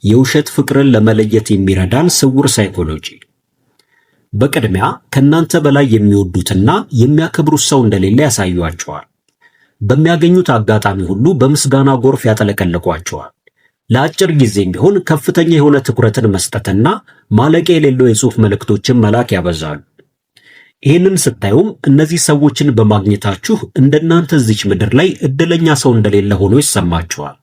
የውሸት ፍቅርን ለመለየት የሚረዳን ስውር ሳይኮሎጂ። በቅድሚያ ከናንተ በላይ የሚወዱትና የሚያከብሩት ሰው እንደሌለ ያሳዩአቸዋል። በሚያገኙት አጋጣሚ ሁሉ በምስጋና ጎርፍ ያጠለቀልቋቸዋል። ለአጭር ጊዜም ቢሆን ከፍተኛ የሆነ ትኩረትን መስጠትና ማለቂያ የሌለው የጽሑፍ መልእክቶችን መላክ ያበዛሉ። ይህንን ስታዩም እነዚህ ሰዎችን በማግኘታችሁ እንደናንተ እዚች ምድር ላይ እድለኛ ሰው እንደሌለ ሆኖ ይሰማችኋል።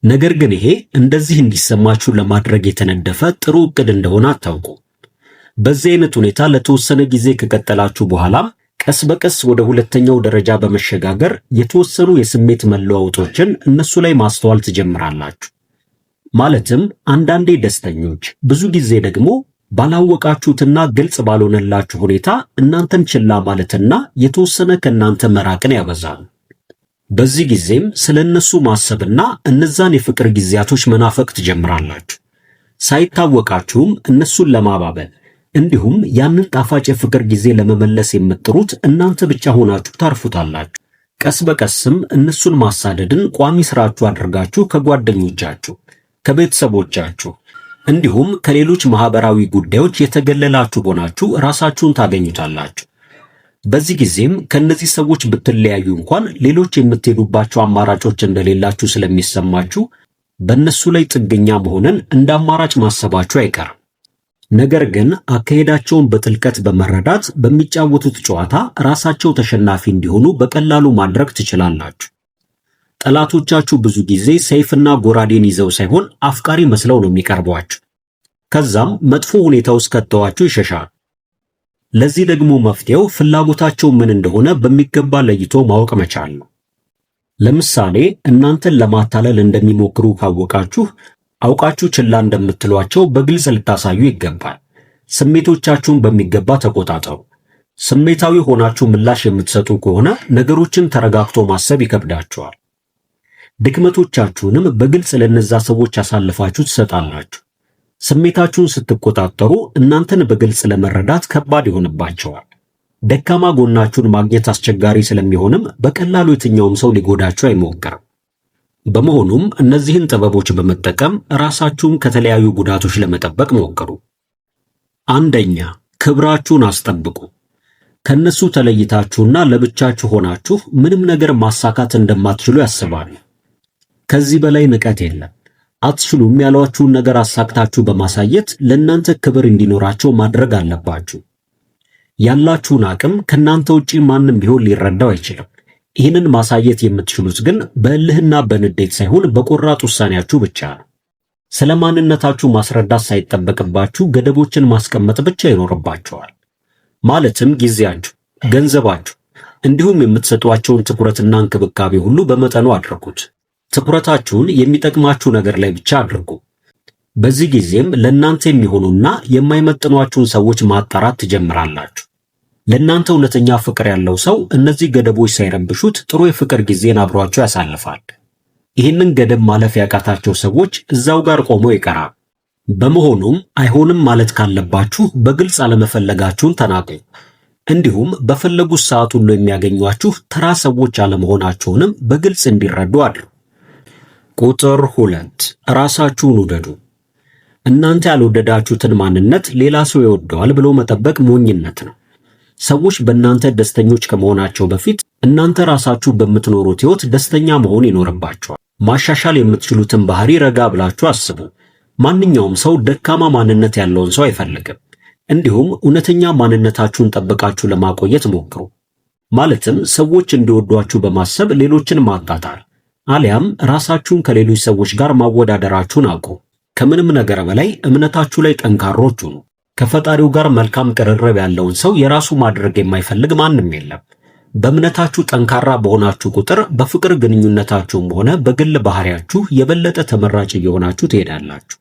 ነገር ግን ይሄ እንደዚህ እንዲሰማችሁ ለማድረግ የተነደፈ ጥሩ ዕቅድ እንደሆነ አታውቁ። በዚህ አይነት ሁኔታ ለተወሰነ ጊዜ ከቀጠላችሁ በኋላም ቀስ በቀስ ወደ ሁለተኛው ደረጃ በመሸጋገር የተወሰኑ የስሜት መለዋወጦችን እነሱ ላይ ማስተዋል ትጀምራላችሁ። ማለትም አንዳንዴ ደስተኞች፣ ብዙ ጊዜ ደግሞ ባላወቃችሁትና ግልጽ ባልሆነላችሁ ሁኔታ እናንተን ችላ ማለትና የተወሰነ ከእናንተ መራቅን ያበዛሉ። በዚህ ጊዜም ስለነሱ ማሰብና እነዛን የፍቅር ጊዜያቶች መናፈቅ ትጀምራላችሁ። ሳይታወቃችሁም እነሱን ለማባበል እንዲሁም ያንን ጣፋጭ የፍቅር ጊዜ ለመመለስ የምትጥሩት እናንተ ብቻ ሆናችሁ ታርፉታላችሁ። ቀስ በቀስም እነሱን ማሳደድን ቋሚ ስራችሁ አድርጋችሁ ከጓደኞቻችሁ፣ ከቤተሰቦቻችሁ እንዲሁም ከሌሎች ማህበራዊ ጉዳዮች የተገለላችሁ ሆናችሁ ራሳችሁን ታገኙታላችሁ። በዚህ ጊዜም ከነዚህ ሰዎች ብትለያዩ እንኳን ሌሎች የምትሄዱባቸው አማራጮች እንደሌላችሁ ስለሚሰማችሁ በእነሱ ላይ ጥገኛ መሆንን እንደ አማራጭ ማሰባችሁ አይቀርም። ነገር ግን አካሄዳቸውን በጥልቀት በመረዳት በሚጫወቱት ጨዋታ ራሳቸው ተሸናፊ እንዲሆኑ በቀላሉ ማድረግ ትችላላችሁ። ጠላቶቻችሁ ብዙ ጊዜ ሰይፍና ጎራዴን ይዘው ሳይሆን አፍቃሪ መስለው ነው የሚቀርቧችሁ። ከዛም መጥፎ ሁኔታ ውስጥ ከተዋችሁ ይሸሻሉ። ለዚህ ደግሞ መፍትሄው ፍላጎታቸው ምን እንደሆነ በሚገባ ለይቶ ማወቅ መቻል ነው። ለምሳሌ እናንተን ለማታለል እንደሚሞክሩ ካወቃችሁ አውቃችሁ ችላ እንደምትሏቸው በግልጽ ልታሳዩ ይገባል። ስሜቶቻችሁን በሚገባ ተቆጣጠሩ። ስሜታዊ ሆናችሁ ምላሽ የምትሰጡ ከሆነ ነገሮችን ተረጋግቶ ማሰብ ይከብዳችኋል። ድክመቶቻችሁንም በግልጽ ለነዛ ሰዎች አሳልፋችሁ ትሰጣላችሁ። ስሜታችሁን ስትቆጣጠሩ እናንተን በግልጽ ለመረዳት ከባድ ይሆንባቸዋል። ደካማ ጎናችሁን ማግኘት አስቸጋሪ ስለሚሆንም በቀላሉ የትኛውም ሰው ሊጎዳችሁ አይሞክርም። በመሆኑም እነዚህን ጥበቦች በመጠቀም ራሳችሁን ከተለያዩ ጉዳቶች ለመጠበቅ ሞክሩ። አንደኛ፣ ክብራችሁን አስጠብቁ። ከነሱ ተለይታችሁና ለብቻችሁ ሆናችሁ ምንም ነገር ማሳካት እንደማትችሉ ያስባሉ። ከዚህ በላይ ንቀት የለም። አትችሉም ያሏችሁን ነገር አሳክታችሁ በማሳየት ለእናንተ ክብር እንዲኖራቸው ማድረግ አለባችሁ። ያላችሁን አቅም ከእናንተ ውጪ ማንም ቢሆን ሊረዳው አይችልም። ይህንን ማሳየት የምትችሉት ግን በእልህና በንዴት ሳይሆን በቆራጥ ውሳኔያችሁ ብቻ ነው። ስለ ማንነታችሁ ማስረዳት ሳይጠበቅባችሁ ገደቦችን ማስቀመጥ ብቻ ይኖርባችኋል። ማለትም ጊዜያችሁ፣ ገንዘባችሁ እንዲሁም የምትሰጧቸውን ትኩረትና እንክብካቤ ሁሉ በመጠኑ አድርጉት። ትኩረታችሁን የሚጠቅማችሁ ነገር ላይ ብቻ አድርጉ። በዚህ ጊዜም ለእናንተ የሚሆኑና የማይመጥኗችሁን ሰዎች ማጣራት ትጀምራላችሁ። ለእናንተ እውነተኛ ፍቅር ያለው ሰው እነዚህ ገደቦች ሳይረብሹት ጥሩ የፍቅር ጊዜን አብሯቸው ያሳልፋል። ይህንን ገደብ ማለፍ ያቃታቸው ሰዎች እዛው ጋር ቆመው ይቀራሉ። በመሆኑም አይሆንም ማለት ካለባችሁ በግልጽ አለመፈለጋችሁን ተናገሩ። እንዲሁም በፈለጉት ሰዓት ሁሉ የሚያገኟችሁ ተራ ሰዎች አለመሆናቸውንም በግልጽ እንዲረዱ አድርጉ። ቁጥር 2 ራሳችሁን ውደዱ። እናንተ ያልወደዳችሁትን ማንነት ሌላ ሰው ይወደዋል ብሎ መጠበቅ ሞኝነት ነው። ሰዎች በእናንተ ደስተኞች ከመሆናቸው በፊት እናንተ ራሳችሁ በምትኖሩት ሕይወት ደስተኛ መሆን ይኖርባችኋል። ማሻሻል የምትችሉትን ባህሪ ረጋ ብላችሁ አስቡ። ማንኛውም ሰው ደካማ ማንነት ያለውን ሰው አይፈልግም። እንዲሁም እውነተኛ ማንነታችሁን ጠብቃችሁ ለማቆየት ሞክሩ። ማለትም ሰዎች እንዲወዷችሁ በማሰብ ሌሎችን ማጣጣል አሊያም ራሳችሁን ከሌሎች ሰዎች ጋር ማወዳደራችሁን አቁሙ። ከምንም ነገር በላይ እምነታችሁ ላይ ጠንካሮች ሁኑ። ከፈጣሪው ጋር መልካም ቅርርብ ያለውን ሰው የራሱ ማድረግ የማይፈልግ ማንም የለም። በእምነታችሁ ጠንካራ በሆናችሁ ቁጥር በፍቅር ግንኙነታችሁም ሆነ በግል ባህሪያችሁ የበለጠ ተመራጭ እየሆናችሁ ትሄዳላችሁ።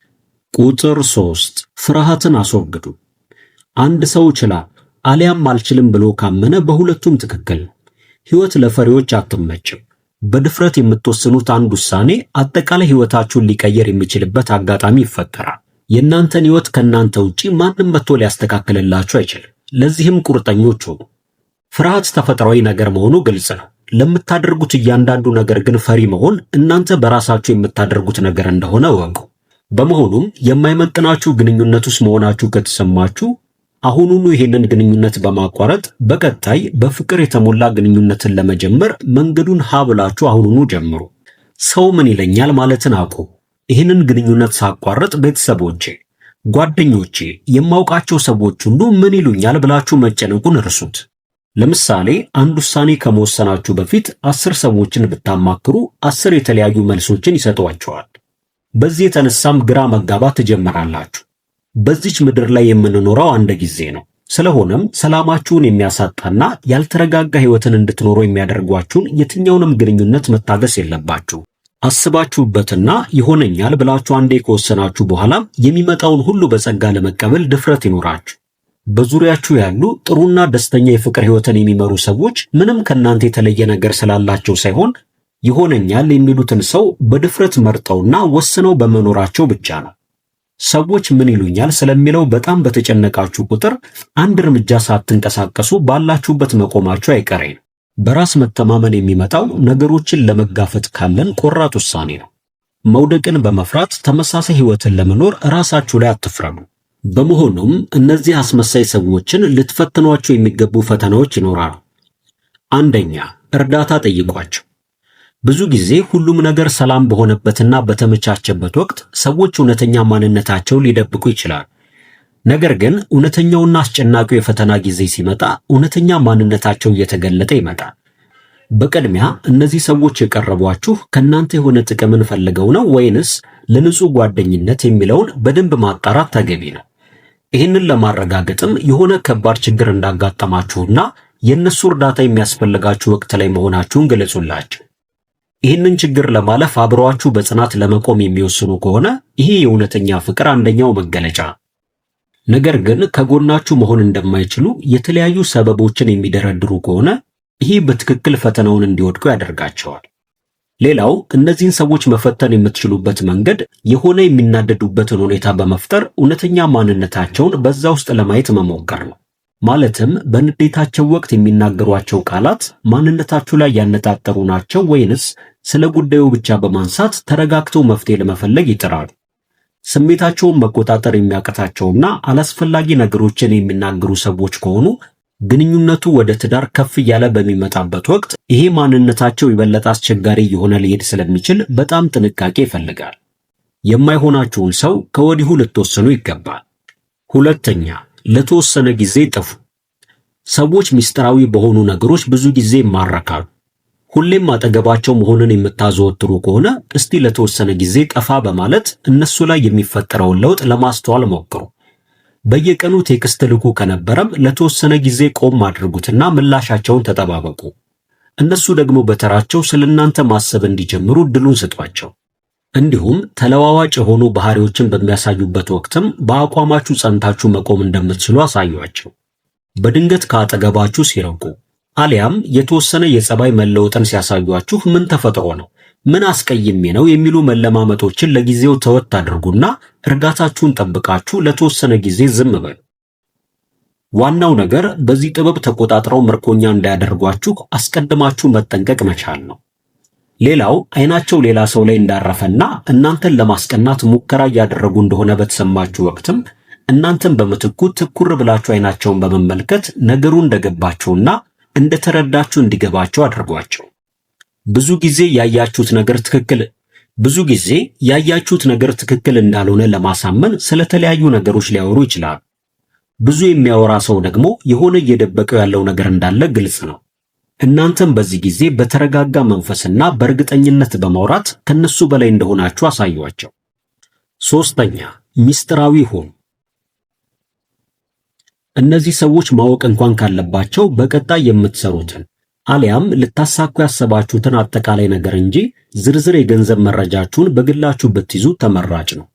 ቁጥር 3 ፍርሃትን አስወግዱ። አንድ ሰው ይችላል አሊያም አልችልም ብሎ ካመነ በሁለቱም ትክክል ነው። ሕይወት ለፈሪዎች አትመችም። በድፍረት የምትወስኑት አንድ ውሳኔ አጠቃላይ ሕይወታችሁን ሊቀየር የሚችልበት አጋጣሚ ይፈጠራል። የእናንተን ሕይወት ከእናንተ ውጪ ማንም መጥቶ ሊያስተካክልላችሁ አይችልም። ለዚህም ቁርጠኞች ሁኑ። ፍርሃት ተፈጥሯዊ ነገር መሆኑ ግልጽ ነው። ለምታደርጉት እያንዳንዱ ነገር ግን ፈሪ መሆን እናንተ በራሳችሁ የምታደርጉት ነገር እንደሆነ እወቁ። በመሆኑም የማይመጥናችሁ ግንኙነት ውስጥ መሆናችሁ ከተሰማችሁ አሁኑኑ ይሄንን ግንኙነት በማቋረጥ በቀጣይ በፍቅር የተሞላ ግንኙነትን ለመጀመር መንገዱን ሀ ብላችሁ አሁኑኑ ጀምሩ። ሰው ምን ይለኛል ማለትን አቁሙ። ይህንን ግንኙነት ሳቋረጥ ቤተሰቦቼ፣ ጓደኞቼ፣ የማውቃቸው ሰዎች ሁሉ ምን ይሉኛል ብላችሁ መጨነቁን እርሱት። ለምሳሌ አንድ ውሳኔ ከመወሰናችሁ በፊት 10 ሰዎችን ብታማክሩ 10 የተለያዩ መልሶችን ይሰጧቸዋል። በዚህ የተነሳም ግራ መጋባት ትጀምራላችሁ። በዚች ምድር ላይ የምንኖረው አንድ ጊዜ ነው። ስለሆነም ሰላማችሁን የሚያሳጣና ያልተረጋጋ ሕይወትን እንድትኖሩ የሚያደርጓችሁን የትኛውንም ግንኙነት መታገስ የለባችሁ። አስባችሁበትና ይሆነኛል ብላችሁ አንዴ ከወሰናችሁ በኋላ የሚመጣውን ሁሉ በጸጋ ለመቀበል ድፍረት ይኖራችሁ። በዙሪያችሁ ያሉ ጥሩና ደስተኛ የፍቅር ሕይወትን የሚመሩ ሰዎች ምንም ከናንተ የተለየ ነገር ስላላቸው ሳይሆን ይሆነኛል የሚሉትን ሰው በድፍረት መርጠውና ወስነው በመኖራቸው ብቻ ነው። ሰዎች ምን ይሉኛል ስለሚለው በጣም በተጨነቃችሁ ቁጥር አንድ እርምጃ ሳትንቀሳቀሱ ባላችሁበት መቆማችሁ አይቀሬ ነው። በራስ መተማመን የሚመጣው ነገሮችን ለመጋፈጥ ካለን ቆራጥ ውሳኔ ነው። መውደቅን በመፍራት ተመሳሳይ ሕይወትን ለመኖር ራሳችሁ ላይ አትፍረዱ። በመሆኑም እነዚህ አስመሳይ ሰዎችን ልትፈትኗቸው የሚገቡ ፈተናዎች ይኖራሉ። አንደኛ፣ እርዳታ ጠይቋቸው። ብዙ ጊዜ ሁሉም ነገር ሰላም በሆነበትና በተመቻቸበት ወቅት ሰዎች እውነተኛ ማንነታቸውን ሊደብቁ ይችላሉ። ነገር ግን እውነተኛውና አስጨናቂው የፈተና ጊዜ ሲመጣ እውነተኛ ማንነታቸው እየተገለጠ ይመጣል። በቅድሚያ እነዚህ ሰዎች የቀረቧችሁ ከእናንተ የሆነ ጥቅምን ፈልገው ነው ወይንስ ለንጹህ ጓደኝነት የሚለውን በደንብ ማጣራት ተገቢ ነው። ይህንን ለማረጋገጥም የሆነ ከባድ ችግር እንዳጋጠማችሁና የእነሱ እርዳታ የሚያስፈልጋችሁ ወቅት ላይ መሆናችሁን ገለጹላቸው። ይህንን ችግር ለማለፍ አብረዋችሁ በጽናት ለመቆም የሚወስኑ ከሆነ ይሄ የእውነተኛ ፍቅር አንደኛው መገለጫ። ነገር ግን ከጎናችሁ መሆን እንደማይችሉ የተለያዩ ሰበቦችን የሚደረድሩ ከሆነ ይሄ በትክክል ፈተናውን እንዲወድቁ ያደርጋቸዋል። ሌላው እነዚህን ሰዎች መፈተን የምትችሉበት መንገድ የሆነ የሚናደዱበትን ሁኔታ በመፍጠር እውነተኛ ማንነታቸውን በዛ ውስጥ ለማየት መሞከር ነው። ማለትም በንዴታቸው ወቅት የሚናገሯቸው ቃላት ማንነታችሁ ላይ ያነጣጠሩ ናቸው ወይንስ ስለ ጉዳዩ ብቻ በማንሳት ተረጋግተው መፍትሄ ለመፈለግ ይጥራሉ? ስሜታቸውን መቆጣጠር የሚያቅታቸውና አላስፈላጊ ነገሮችን የሚናገሩ ሰዎች ከሆኑ ግንኙነቱ ወደ ትዳር ከፍ እያለ በሚመጣበት ወቅት ይሄ ማንነታቸው የበለጠ አስቸጋሪ እየሆነ ሊሄድ ስለሚችል በጣም ጥንቃቄ ይፈልጋል። የማይሆናችሁን ሰው ከወዲሁ ልትወስኑ ይገባል። ሁለተኛ፣ ለተወሰነ ጊዜ ጥፉ። ሰዎች ምስጢራዊ በሆኑ ነገሮች ብዙ ጊዜ ይማረካሉ። ሁሌም አጠገባቸው መሆንን የምታዘወትሩ ከሆነ እስቲ ለተወሰነ ጊዜ ጠፋ በማለት እነሱ ላይ የሚፈጠረውን ለውጥ ለማስተዋል ሞክሩ። በየቀኑ ቴክስት ልኩ ከነበረም ለተወሰነ ጊዜ ቆም አድርጉትና ምላሻቸውን ተጠባበቁ። እነሱ ደግሞ በተራቸው ስለናንተ ማሰብ እንዲጀምሩ እድሉን ስጧቸው። እንዲሁም ተለዋዋጭ የሆኑ ባህሪዎችን በሚያሳዩበት ወቅትም በአቋማችሁ ጸንታችሁ መቆም እንደምትችሉ አሳዩአቸው። በድንገት ከአጠገባችሁ ሲርቁ አሊያም የተወሰነ የጸባይ መለወጥን ሲያሳዩአችሁ ምን ተፈጥሮ ነው፣ ምን አስቀይሜ ነው የሚሉ መለማመጦችን ለጊዜው ተወት አድርጉና እርጋታችሁን ጠብቃችሁ ለተወሰነ ጊዜ ዝም በሉ። ዋናው ነገር በዚህ ጥበብ ተቆጣጥረው ምርኮኛ እንዳያደርጓችሁ አስቀድማችሁ መጠንቀቅ መቻል ነው። ሌላው አይናቸው ሌላ ሰው ላይ እንዳረፈና እናንተን ለማስቀናት ሙከራ እያደረጉ እንደሆነ በተሰማችሁ ወቅትም እናንተን በምትኩ ትኩር ብላችሁ አይናቸውን በመመልከት ነገሩ እንደገባቸውና እንደተረዳችሁ እንዲገባቸው አድርጓቸው። ብዙ ጊዜ ያያችሁት ነገር ትክክል እንዳልሆነ ለማሳመን ስለተለያዩ ነገሮች ሊያወሩ ይችላሉ። ብዙ የሚያወራ ሰው ደግሞ የሆነ እየደበቀው ያለው ነገር እንዳለ ግልጽ ነው። እናንተም በዚህ ጊዜ በተረጋጋ መንፈስና በእርግጠኝነት በማውራት ከነሱ በላይ እንደሆናችሁ አሳዩአቸው። ሶስተኛ፣ ሚስጥራዊ ሁኑ። እነዚህ ሰዎች ማወቅ እንኳን ካለባቸው በቀጣይ የምትሰሩትን አሊያም ልታሳኩ ያሰባችሁትን አጠቃላይ ነገር እንጂ ዝርዝር የገንዘብ መረጃችሁን በግላችሁ ብትይዙ ተመራጭ ነው።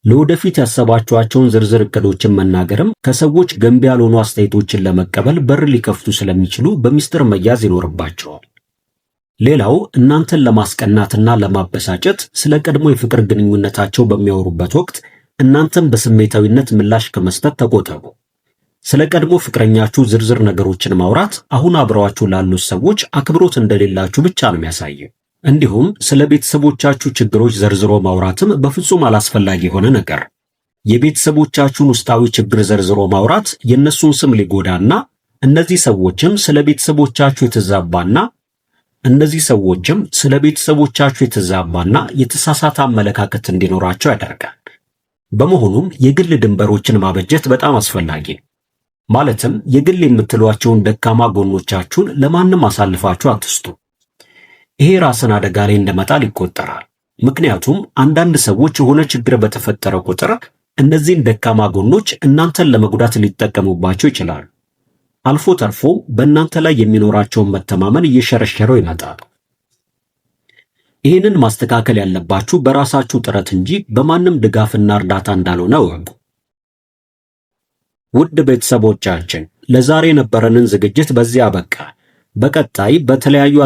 ለወደፊት ያሰባችኋቸውን ዝርዝር እቅዶችን መናገርም ከሰዎች ገንቢ ያልሆኑ አስተያየቶችን ለመቀበል በር ሊከፍቱ ስለሚችሉ በሚስጥር መያዝ ይኖርባቸዋል። ሌላው እናንተን ለማስቀናትና ለማበሳጨት ስለ ቀድሞ የፍቅር ግንኙነታቸው በሚያወሩበት ወቅት እናንተም በስሜታዊነት ምላሽ ከመስጠት ተቆጠቡ። ስለ ቀድሞ ፍቅረኛችሁ ዝርዝር ነገሮችን ማውራት አሁን አብረዋችሁ ላሉት ሰዎች አክብሮት እንደሌላችሁ ብቻ ነው የሚያሳየው። እንዲሁም ስለ ቤተሰቦቻችሁ ችግሮች ዘርዝሮ ማውራትም በፍጹም አላስፈላጊ የሆነ ነገር። የቤተሰቦቻችሁን ውስጣዊ ችግር ዘርዝሮ ማውራት የእነሱን ስም ሊጎዳና እነዚህ ሰዎችም ስለ ቤተሰቦቻችሁ የተዛባና የተሳሳተ አመለካከት እንዲኖራቸው ያደርጋል። በመሆኑም የግል ድንበሮችን ማበጀት በጣም አስፈላጊ ነው። ማለትም የግል የምትሏቸውን ደካማ ጎኖቻችሁን ለማንም አሳልፋችሁ አትስጡ። ይሄ ራስን አደጋ ላይ እንደመጣል ይቆጠራል። ምክንያቱም አንዳንድ ሰዎች የሆነ ችግር በተፈጠረ ቁጥር እነዚህን ደካማ ጎኖች እናንተን ለመጉዳት ሊጠቀሙባቸው ይችላሉ። አልፎ ተርፎ በእናንተ ላይ የሚኖራቸውን መተማመን እየሸረሸረው ይመጣል። ይህንን ማስተካከል ያለባችሁ በራሳችሁ ጥረት እንጂ በማንም ድጋፍና እርዳታ እንዳልሆነ እወቁ። ውድ ቤተሰቦቻችን ለዛሬ የነበረንን ዝግጅት በዚህ አበቃ። በቀጣይ በተለያዩ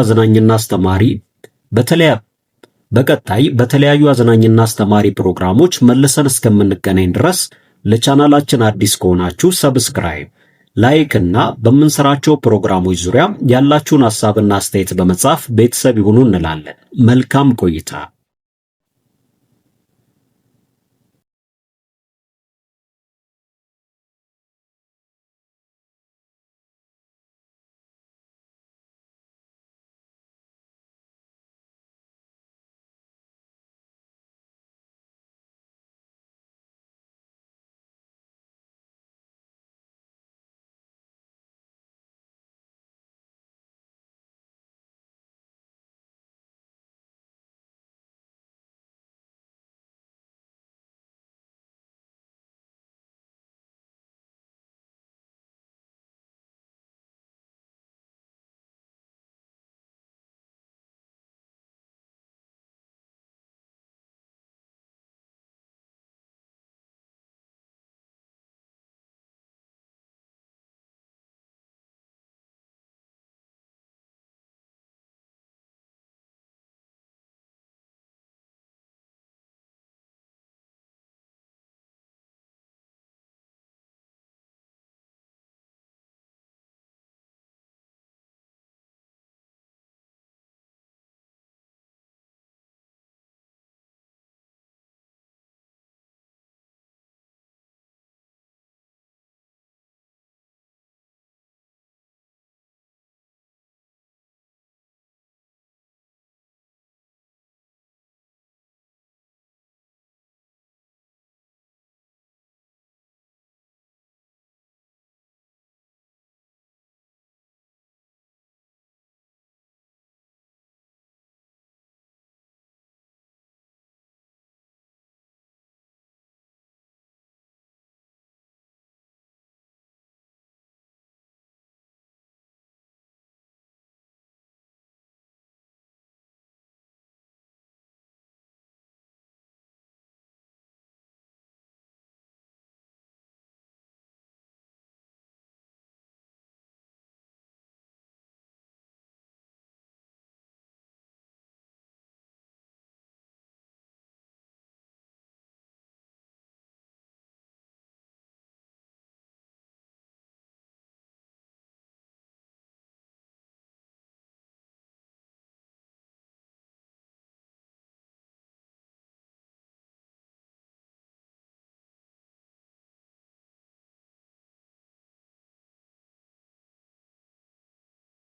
አዝናኝና አስተማሪ ፕሮግራሞች መልሰን እስከምንገናኝ ድረስ ለቻናላችን አዲስ ከሆናችሁ ሰብስክራይብ፣ ላይክ እና በምንሰራቸው ፕሮግራሞች ዙሪያ ያላችሁን ሐሳብና አስተያየት በመጻፍ ቤተሰብ ይሁኑ እንላለን። መልካም ቆይታ።